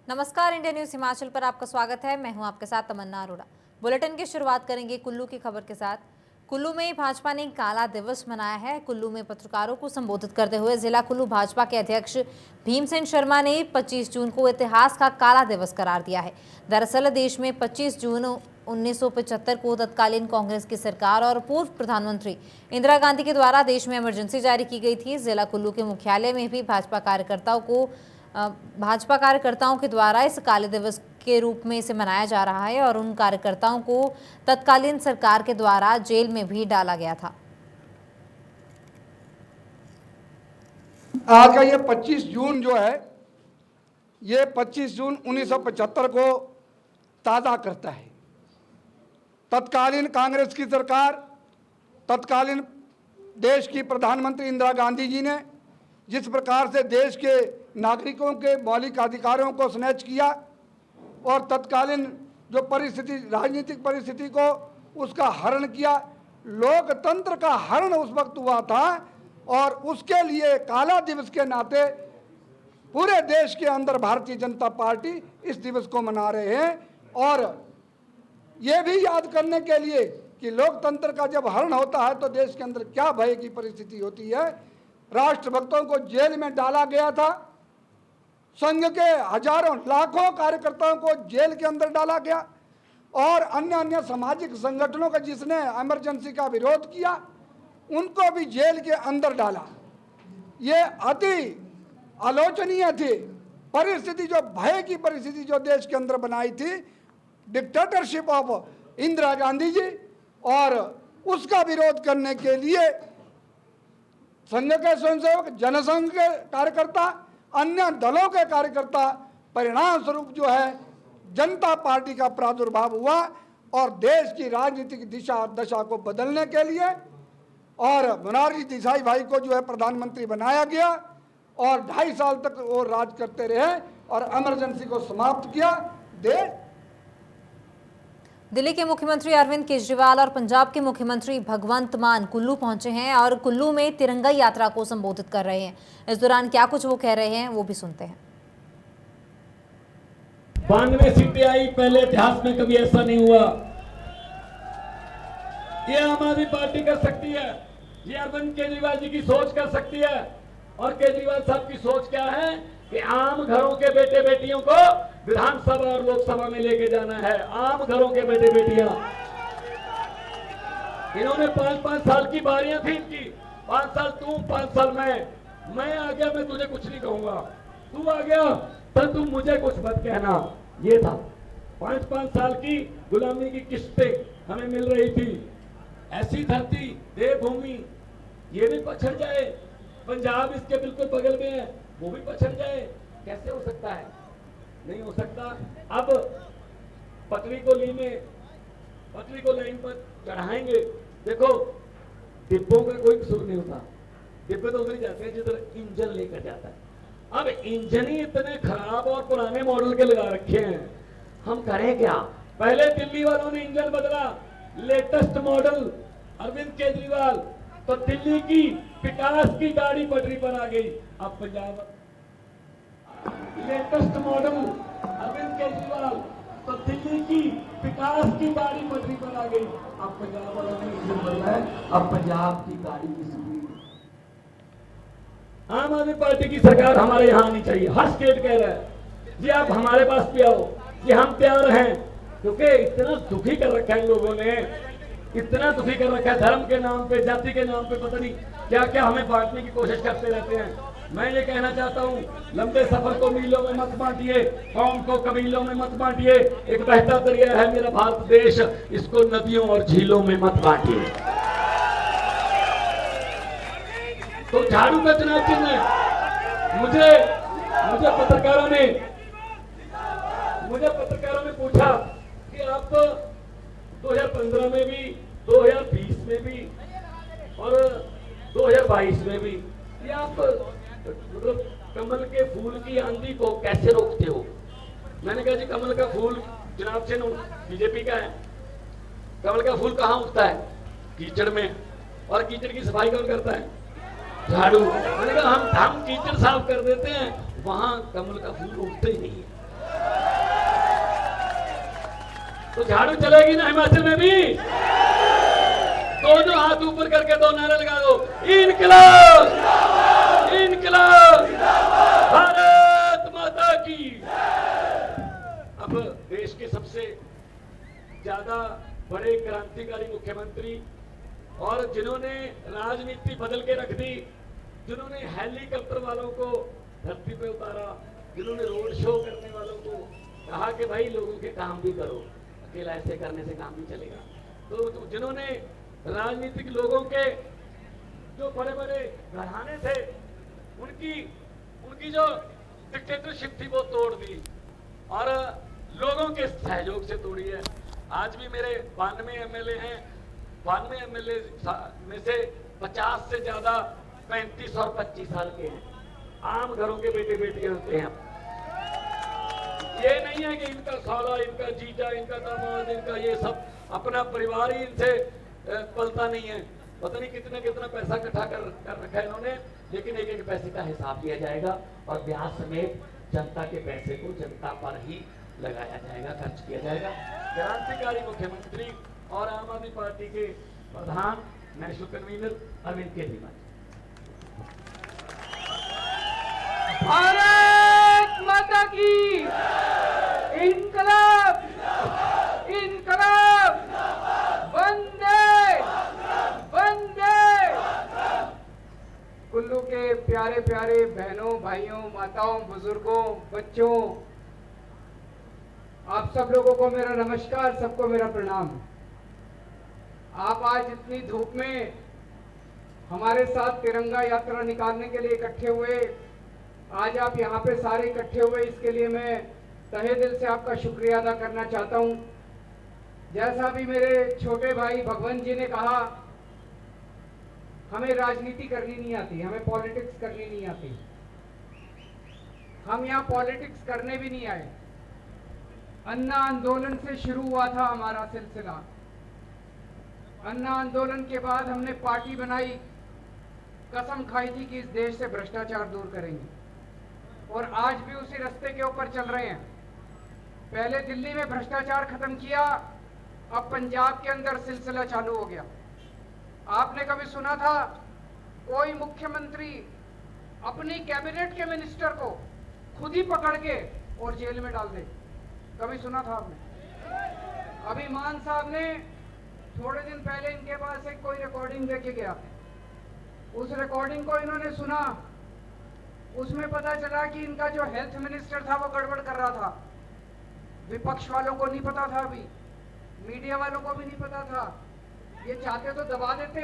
नमस्कार, India news Himachal पर आपका स्वागत है। मैं हूं आपके साथ तमन्ना अरोड़ा। बुलेटिन की शुरुआत करेंगे कुल्लू की खबर के साथ। कुल्लू में भाजपा ने काला दिवस मनाया है। कुल्लू में पत्रकारों को संबोधित करते हुए जिला कुल्लू भाजपा के अध्यक्ष भीमसेन शर्मा ने 25 जून को इतिहास का काला दिवस करार दिया है। दरअसल देश में 25 जून 1975 को तत्कालीन कांग्रेस की सरकार और पूर्व प्रधानमंत्री इंदिरा गांधी के द्वारा देश में इमरजेंसी जारी की गई थी। जिला कुल्लू के मुख्यालय में भी भाजपा कार्यकर्ताओं के द्वारा इस काले दिवस के रूप में इसे मनाया जा रहा है और उन कार्यकर्ताओं को तत्कालीन सरकार के द्वारा जेल में भी डाला गया था। आज का ये 25 जून जो है, ये 25 जून 1975 को ताज़ा करता है। तत्कालीन कांग्रेस की सरकार, तत्कालीन देश की प्रधानमंत्री इंदिरा गांधी जी ने जिस प्रकार से देश के नागरिकों के मौलिक अधिकारों को स्नैच किया और तत्कालीन जो परिस्थिति, राजनीतिक परिस्थिति को उसका हरण किया, लोकतंत्र का हरण उस वक्त हुआ था और उसके लिए काला दिवस के नाते पूरे देश के अंदर भारतीय जनता पार्टी इस दिवस को मना रहे हैं। और ये भी याद करने के लिए कि लोकतंत्र का जब हरण होता है तो देश के अंदर क्या भय की परिस्थिति होती है। राष्ट्रभक्तों को जेल में डाला गया था, संघ के हजारों लाखों कार्यकर्ताओं को जेल के अंदर डाला गया और अन्य अन्य सामाजिक संगठनों का जिसने इमरजेंसी का विरोध किया उनको भी जेल के अंदर डाला। ये अति आलोचनीय थी परिस्थिति, जो भय की परिस्थिति जो देश के अंदर बनाई थी डिक्टेटरशिप ऑफ इंदिरा गांधी जी, और उसका विरोध करने के लिए संघ के स्वयंसेवक, जनसंघ के कार्यकर्ता, अन्य दलों के कार्यकर्ता, परिणाम स्वरूप जो है जनता पार्टी का प्रादुर्भाव हुआ और देश की राजनीतिक दिशा दशा को बदलने के लिए और मोरारजी देसाई भाई को जो है प्रधानमंत्री बनाया गया और 2.5 साल तक वो राज करते रहे और इमरजेंसी को समाप्त किया। दिल्ली के मुख्यमंत्री अरविंद केजरीवाल और पंजाब के मुख्यमंत्री भगवंत मान कुल्लू पहुंचे हैं और कुल्लू में तिरंगा यात्रा को संबोधित कर रहे हैं। इस दौरान क्या कुछ वो कह रहे हैं वो भी सुनते हैं। 92 सीटें आई, पहले इतिहास में कभी ऐसा नहीं हुआ। ये आम आदमी पार्टी कर सकती है, ये अरविंद केजरीवाल जी की सोच कर सकती है। और केजरीवाल साहब की सोच क्या है कि आम घरों के बेटे बेटियों को विधानसभा और लोकसभा में लेके जाना है। आम घरों के बेटे बेटियां, इन्होंने 5-5 साल की बारियां थी इनकी, 5 साल तू 5 साल मैं आ गया, मैं तुझे कुछ नहीं कहूंगा, तू आ गया तो तुम मुझे कुछ मत कहना। ये था 5-5 साल की गुलामी की किस्तें हमें मिल रही थी। ऐसी धरती, देवभूमि, ये भी पछड़ जाए, पंजाब इसके बिल्कुल बगल में है, वो भी पछड़ जाए, कैसे हो सकता है? नहीं हो सकता। अब पटरी को लाइन पर चढ़ाएंगे। देखो, डिब्बों का कोई कसूर नहीं होता, डिब्बे तो उधर जाते हैं जिधर इंजन लेकर जाता है। अब इंजन ही इतने खराब और पुराने मॉडल के लगा रखे हैं, हम करें क्या? पहले दिल्ली वालों ने इंजन बदला, लेटेस्ट मॉडल अरविंद केजरीवाल, तो दिल्ली की पिकास की गाड़ी पटरी पर आ गई। अब पंजाब लेटेस्ट मॉडल अरविंद केजरीवाल, तो दिल्ली की पिकास की गाड़ी पटरी पर आ गई। अब पंजाब वालों ने इंजन बदला है, अब पंजाब की गाड़ी की स्पीड। आम आदमी पार्टी की सरकार हमारे यहाँ आनी चाहिए। हर स्टेट कह रहा है जी आप हमारे पास भी आओ, कि हम तैयार हैं, क्योंकि इतना दुखी कर रखा है इन लोगों ने, इतना दुखी कर रखा है। धर्म के नाम पे, जाति के नाम पे, पता नहीं क्या क्या हमें बांटने की कोशिश करते रहते हैं। मैं ये कहना चाहता हूँ, लंबे सफर को मीलों में मत बांटिए, कौम को कबीलों में मत बांटिए। एक बहता दरिया है मेरा भारत देश, इसको नदियों और झीलों में मत बांटिए। तो झाड़ू का चुनाव चिन्ह है। मुझे पत्रकारों ने पूछा कि आप 2015 में भी, 2020 में भी और 2022 में भी ये आप मतलब कमल के फूल की आंधी को कैसे रोकते हो? मैंने कहा जी कमल का फूल चुनाव चिन्ह बीजेपी का है। कमल का फूल कहाँ उगता है? कीचड़ में, और कीचड़ की सफाई कौन करता है? झाड़ू। मैंने कहा हम कीचड़ साफ कर देते हैं, वहां कमल का फूल उगता ही नहीं है। तो झाड़ू चलेगी ना हिमाचल में भी? दोनों हाथ ऊपर करके दो नारे लगा दो, इनकलाब, इनकलाब, भारत माता की। अब देश के सबसे ज्यादा बड़े क्रांतिकारी मुख्यमंत्री और जिन्होंने राजनीति बदल के रख दी, जिन्होंने हेलीकॉप्टर वालों को धरती पे उतारा, जिन्होंने रोड शो करने वालों को कहा कि भाई लोगों के काम भी करो, अकेला ऐसे करने से काम नहीं चलेगा, तो जिन्होंने राजनीतिक लोगों के जो बड़े बड़े घराने थे उनकी जो डिक्टेटरशिप थी वो तोड़ दी और लोगों के सहयोग से तोड़ी है। आज भी मेरे 92 एमएलए हैं, 92 एमएलए में से 50 से ज्यादा 35 और 25 साल के हैं, आम घरों के बेटे बेटियां होते हैं। ये नहीं है कि इनका साला, इनका जीजा, इनका दामाद, इनका ये सब अपना परिवार ही इनसे पलता नहीं है। पता नहीं कितना कितना पैसा इकट्ठा कर रखा है इन्होंने, लेकिन एक एक पैसे का हिसाब लिया जाएगा और ब्याज समेत जनता के पैसे को जनता पर ही लगाया जाएगा, खर्च किया जाएगा। क्रांतिकारी मुख्यमंत्री और आम आदमी पार्टी के प्रधान नेशनल कन्वीनर अरविंद केजरीवाल। भारत माता की, इनकलाब, इनकलाब, वंदे, वंदे। कुल्लू के प्यारे प्यारे बहनों, भाइयों, माताओं, बुजुर्गों, बच्चों, आप सब लोगों को मेरा नमस्कार, सबको मेरा प्रणाम। आप आज इतनी धूप में हमारे साथ तिरंगा यात्रा निकालने के लिए इकट्ठे हुए, आज आप यहाँ पे सारे इकट्ठे हुए, इसके लिए मैं तहे दिल से आपका शुक्रिया अदा करना चाहता हूँ। जैसा भी मेरे छोटे भाई भगवंत जी ने कहा, हमें राजनीति करनी नहीं आती, हमें पॉलिटिक्स करनी नहीं आती। हम यहाँ पॉलिटिक्स करने भी नहीं आए। अन्ना आंदोलन से शुरू हुआ था हमारा सिलसिला। अन्ना आंदोलन के बाद हमने पार्टी बनाई, कसम खाई थी कि इस देश से भ्रष्टाचार दूर करेंगे, और आज भी उसी रास्ते के ऊपर चल रहे हैं। पहले दिल्ली में भ्रष्टाचार खत्म किया, अब पंजाब के अंदर सिलसिला चालू हो गया। आपने कभी सुना था कोई मुख्यमंत्री अपनी कैबिनेट के मिनिस्टर को खुद ही पकड़ के और जेल में डाल दे? कभी सुना था आपने? अभी मान साहब ने थोड़े दिन पहले इनके पास एक कोई रिकॉर्डिंग लेके गया, उस रिकॉर्डिंग को इन्होंने सुना, उसमें पता चला कि इनका जो हेल्थ मिनिस्टर था वो गड़बड़ कर रहा था। विपक्ष वालों को नहीं पता था, अभी मीडिया वालों को भी नहीं पता था। ये चाहते तो दबा देते,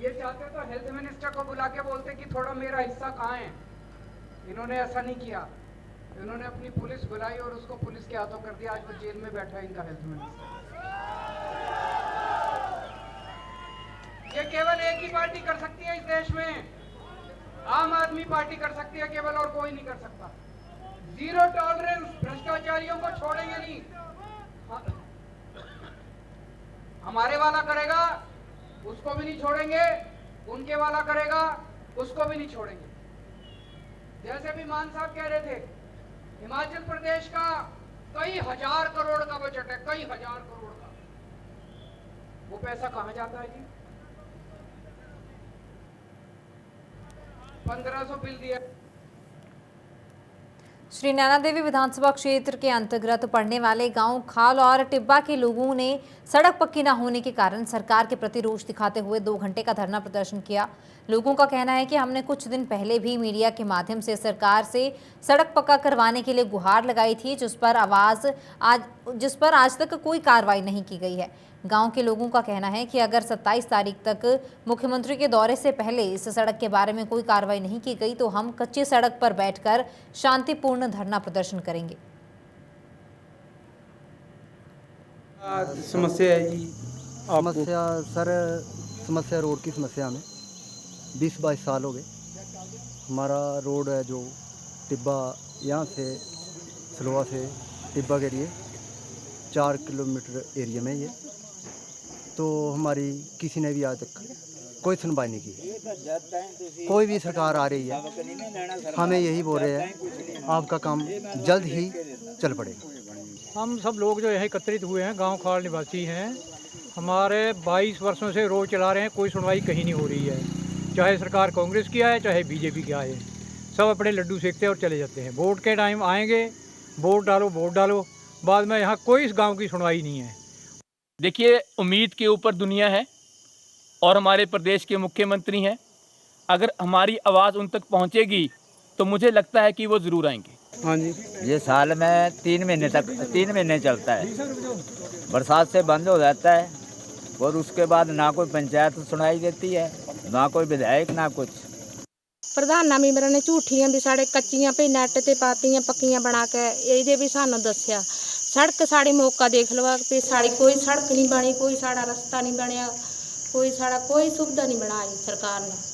ये चाहते तो हेल्थ मिनिस्टर को बुला के बोलते कि थोड़ा मेरा हिस्सा कहाँ है। इन्होंने ऐसा नहीं किया, इन्होंने अपनी पुलिस बुलाई और उसको पुलिस के हाथों कर दिया। आज वो जेल में बैठा है इनका हेल्थ मिनिस्टर। ये केवल एक ही पार्टी कर सकती है इस देश में, आम आदमी पार्टी कर सकती है केवल, और कोई नहीं कर सकता। जीरो टॉलरेंस, भ्रष्टाचारियों को छोड़ेंगे नहीं। हमारे वाला करेगा उसको भी नहीं छोड़ेंगे, उनके वाला करेगा उसको भी नहीं छोड़ेंगे। जैसे भी मान साहब कह रहे थे, हिमाचल प्रदेश का कई हजार करोड़ का बजट है, कई हजार करोड़ का। वो पैसा कहां जाता है जी? 1500 बिल दिया। श्री नैना देवी विधानसभा क्षेत्र के अंतर्गत पड़ने वाले गांव खाल और टिब्बा के लोगों ने सड़क पक्की न होने के कारण सरकार के प्रति रोष दिखाते हुए 2 घंटे का धरना प्रदर्शन किया। लोगों का कहना है कि हमने कुछ दिन पहले भी मीडिया के माध्यम से सरकार से सड़क पक्का करवाने के लिए गुहार लगाई थी, जिस पर आज तक कोई कार्रवाई नहीं की गई है। गांव के लोगों का कहना है कि अगर 27 तारीख तक मुख्यमंत्री के दौरे से पहले इस सड़क के बारे में कोई कार्रवाई नहीं की गई तो हम कच्ची सड़क पर बैठकर शांतिपूर्ण धरना प्रदर्शन करेंगे। समस्या है जी, समस्या रोड की समस्या हमें 20-22 साल हो गए। हमारा रोड है जो टिब्बा, यहाँ से सलोआ से टिब्बा के लिए 4 किलोमीटर एरिया में ये, तो हमारी किसी ने भी आज तक कोई सुनवाई नहीं की। कोई भी सरकार आ रही है, हमें यही बोल रहे हैं आपका काम जल्द ही चल पड़ेगा। हम सब लोग जो यहाँ एकत्रित हुए हैं गांव खाड़ निवासी हैं, हमारे 22 वर्षों से रोड चला रहे हैं, कोई सुनवाई कहीं नहीं हो रही है। चाहे सरकार कांग्रेस की आए चाहे बीजेपी की आए, सब अपने लड्डू सेकते और चले जाते हैं। वोट के टाइम आएंगे, वोट डालो, बाद में यहाँ कोई इस गाँव की सुनवाई नहीं है। देखिए, उम्मीद के ऊपर दुनिया है और हमारे प्रदेश के मुख्यमंत्री हैं। अगर हमारी आवाज़ उन तक पहुंचेगी तो मुझे लगता है कि वो ज़रूर आएंगे। हाँ जी, ये साल में 3 महीने चलता है, बरसात से बंद हो जाता है और उसके बाद ना कोई पंचायत सुनाई देती है, ना कोई विधायक, ना कुछ। प्रधान मेंबर ने झूठियां भी साढ़े कच्चियां पे नेट ते पातियां पक्कियां बना के ये भी सानू दस्या। सड़क साड़ी मौका देख लो पे साड़ी कोई सड़क नहीं बनी, कोई साड़ा रास्ता नहीं बनया, कोई सुविधा नहीं बनाई सरकार ने।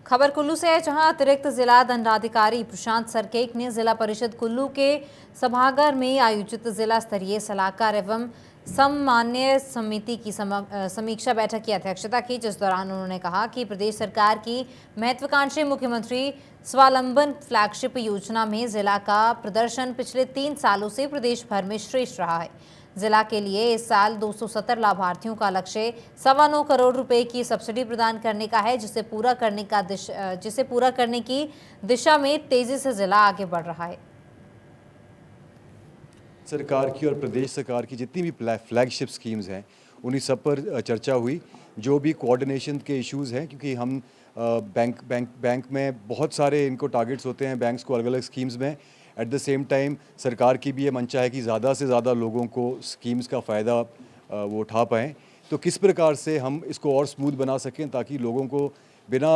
खबर कुल्लू से है, जहां अतिरिक्त जिला दंडाधिकारी प्रशांत सरकेक ने जिला परिषद कुल्लू के सभागार में आयोजित जिला स्तरीय सलाहकार एवं समन्वय समिति की समीक्षा बैठक की अध्यक्षता की, जिस दौरान उन्होंने कहा कि प्रदेश सरकार की महत्वाकांक्षी मुख्यमंत्री स्वावलंबन फ्लैगशिप योजना में जिला का प्रदर्शन पिछले 3 सालों से प्रदेश भर में श्रेष्ठ रहा है। जिला के लिए इस साल 270 लाभार्थियों का लक्ष्य 9.25 करोड़ रुपए की सब्सिडी प्रदान करने का है, जिसे पूरा करने की दिशा में तेजी से जिला आगे बढ़ रहा है। सरकार की और प्रदेश सरकार की जितनी भी फ्लैगशिप स्कीम्स हैं उन्हीं सब पर चर्चा हुई। जो भी कोऑर्डिनेशन के इश्यूज़ हैं, क्योंकि हम बैंक में बहुत सारे इनको टारगेट्स होते हैं बैंक्स को अलग अलग स्कीम्स में। एट द सेम टाइम सरकार की भी ये मंशा है कि ज़्यादा से ज़्यादा लोगों को स्कीम्स का फ़ायदा वो उठा पाएँ। तो किस प्रकार से हम इसको और स्मूथ बना सकें ताकि लोगों को बिना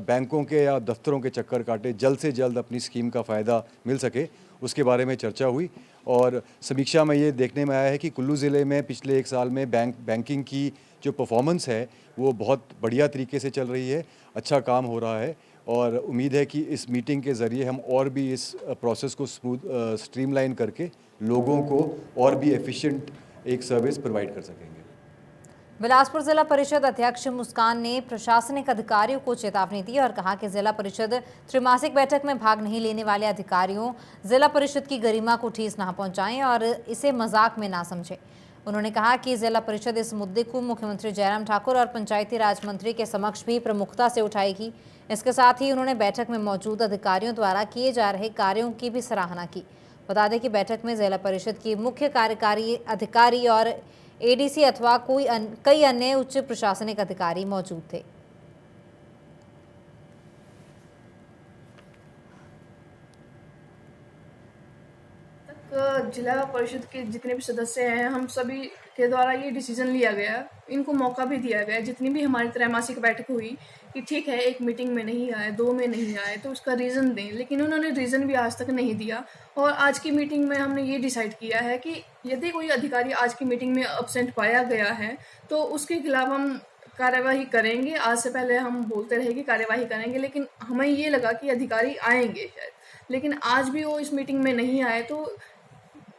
बैंकों के या दफ्तरों के चक्कर काटे जल्द से जल्द अपनी स्कीम का फ़ायदा मिल सके, उसके बारे में चर्चा हुई। और समीक्षा में ये देखने में आया है कि कुल्लू ज़िले में पिछले 1 साल में बैंकिंग की जो परफॉर्मेंस है वो बहुत बढ़िया तरीके से चल रही है, अच्छा काम हो रहा है। और उम्मीद है कि इस मीटिंग के ज़रिए हम और भी इस प्रोसेस को स्ट्रीमलाइन करके लोगों को और भी एफिशिएंट एक सर्विस प्रोवाइड कर सकेंगे। बिलासपुर जिला परिषद अध्यक्ष मुस्कान ने प्रशासनिक अधिकारियों को चेतावनी दी और कहा कि जिला परिषद त्रैमासिक बैठक में भाग नहीं लेने वाले अधिकारियों जिला परिषद की गरिमा को ठेस ना पहुंचाएं और इसे मजाक में ना समझें। उन्होंने कहा कि जिला परिषद इस मुद्दे को मुख्यमंत्री जयराम ठाकुर और पंचायती राज मंत्री के समक्ष भी प्रमुखता से उठाएगी। इसके साथ ही उन्होंने बैठक में मौजूद अधिकारियों द्वारा किए जा रहे कार्यों की भी सराहना की। बता दें कि बैठक में जिला परिषद की मुख्य कार्यकारी अधिकारी और एडीसी अथवा कई अन्य उच्च प्रशासनिक अधिकारी मौजूद थे। जिला परिषद के जितने भी सदस्य हैं, हम सभी के द्वारा ये डिसीजन लिया गया, इनको मौका भी दिया गया, जितनी भी हमारी त्रैमासिक बैठक हुई कि ठीक है 1 मीटिंग में नहीं आए, 2 में नहीं आए तो उसका रीज़न दें, लेकिन उन्होंने रीज़न भी आज तक नहीं दिया। और आज की मीटिंग में हमने ये डिसाइड किया है कि यदि कोई अधिकारी आज की मीटिंग में अब्सेंट पाया गया है तो उसके खिलाफ हम कार्यवाही करेंगे। आज से पहले हम बोलते रहे कि कार्यवाही करेंगे, लेकिन हमें ये लगा कि अधिकारी आएंगे शायद, लेकिन आज भी वो इस मीटिंग में नहीं आए। तो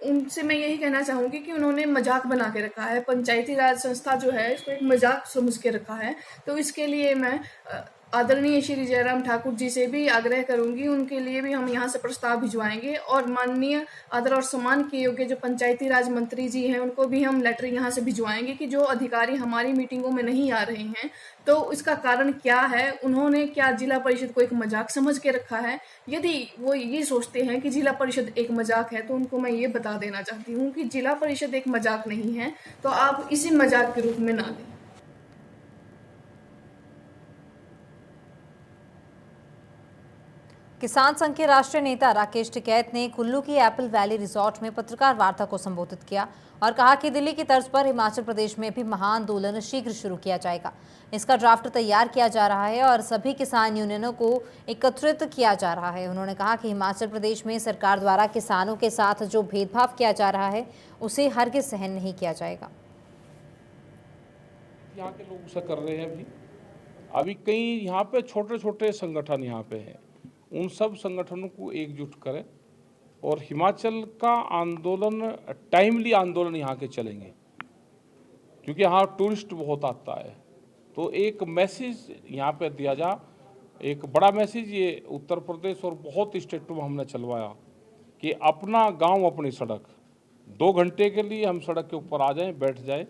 उनसे मैं यही कहना चाहूँगी कि उन्होंने मजाक बना के रखा है, पंचायती राज संस्था जो है इसको एक मजाक समझ के रखा है। तो इसके लिए मैं आदरणीय श्री जयराम ठाकुर जी से भी आग्रह करूंगी, उनके लिए भी हम यहाँ से प्रस्ताव भिजवाएंगे और माननीय आदर और सम्मान के योग्य जो पंचायती राज मंत्री जी हैं उनको भी हम लेटर यहाँ से भिजवाएंगे कि जो अधिकारी हमारी मीटिंगों में नहीं आ रहे हैं तो इसका कारण क्या है, उन्होंने क्या जिला परिषद को एक मजाक समझ के रखा है। यदि वो ये सोचते हैं कि जिला परिषद एक मजाक है तो उनको मैं ये बता देना चाहती हूँ कि जिला परिषद एक मजाक नहीं है, तो आप इसी मजाक के रूप में ना लें। किसान संघ के राष्ट्रीय नेता राकेश टिकैत ने कुल्लू की एप्पल वैली रिजॉर्ट में पत्रकार वार्ता को संबोधित किया और कहा कि दिल्ली की तर्ज पर हिमाचल प्रदेश में भी महाआंदोलन शीघ्र शुरू किया जाएगा। इसका ड्राफ्ट तैयार किया जा रहा है और सभी किसान यूनियनों को एकत्रित किया जा रहा है। उन्होंने कहा कि हिमाचल प्रदेश में सरकार द्वारा किसानों के साथ जो भेदभाव किया जा रहा है उसे हरगिज सहन नहीं किया जाएगा। यहाँ के लोग उसे कर रहे हैं। अभी कई यहाँ पे छोटे छोटे संगठन यहाँ पे हैं, उन सब संगठनों को एकजुट करें और हिमाचल का आंदोलन टाइमली आंदोलन यहाँ के चलेंगे, क्योंकि यहाँ टूरिस्ट बहुत आता है। तो एक मैसेज यहाँ पे दिया जा, एक बड़ा मैसेज ये उत्तर प्रदेश और बहुत स्टेटों में हमने चलवाया कि अपना गांव अपनी सड़क, 2 घंटे के लिए हम सड़क के ऊपर आ जाएं, बैठ जाएं,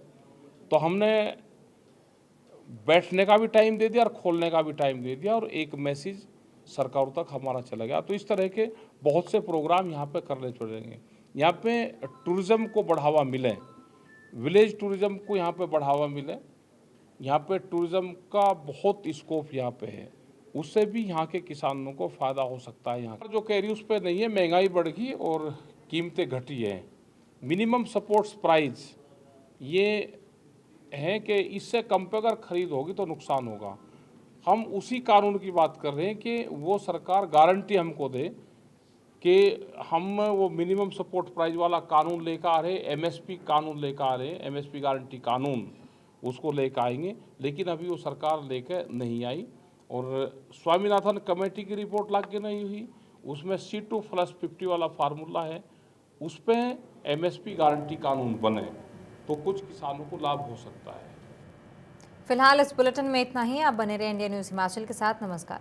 तो हमने बैठने का भी टाइम दे दिया और खोलने का भी टाइम दे दिया और एक मैसेज सरकारों तक हमारा चला गया। तो इस तरह के बहुत से प्रोग्राम यहाँ पे करने पड़ेंगे। यहाँ पे टूरिज़्म को बढ़ावा मिले, विलेज टूरिज़्म को यहाँ पे बढ़ावा मिले, यहाँ पे टूरिज़्म का बहुत स्कोप यहाँ पे है, उससे भी यहाँ के किसानों को फ़ायदा हो सकता है। यहाँ जो कह रही उस पर नहीं है, महंगाई बढ़ गई और कीमतें घटी हैं। मिनिमम सपोर्ट्स प्राइस ये है कि इससे कम पे अगर खरीद होगी तो नुकसान होगा। हम उसी कानून की बात कर रहे हैं कि वो सरकार गारंटी हमको दे कि हम वो मिनिमम सपोर्ट प्राइस वाला कानून लेकर आ रहे, एमएसपी कानून लेकर आ रहे, एमएसपी गारंटी कानून उसको लेकर आएंगे, लेकिन अभी वो सरकार लेकर नहीं आई। और स्वामीनाथन कमेटी की रिपोर्ट ला के नहीं हुई, उसमें C2+50 वाला फार्मूला है, उस पर एमएसपी गारंटी कानून बने तो कुछ किसानों को लाभ हो सकता है। फिलहाल इस बुलेटिन में इतना ही। आप बने रहे इंडिया न्यूज़ हिमाचल के साथ। नमस्कार।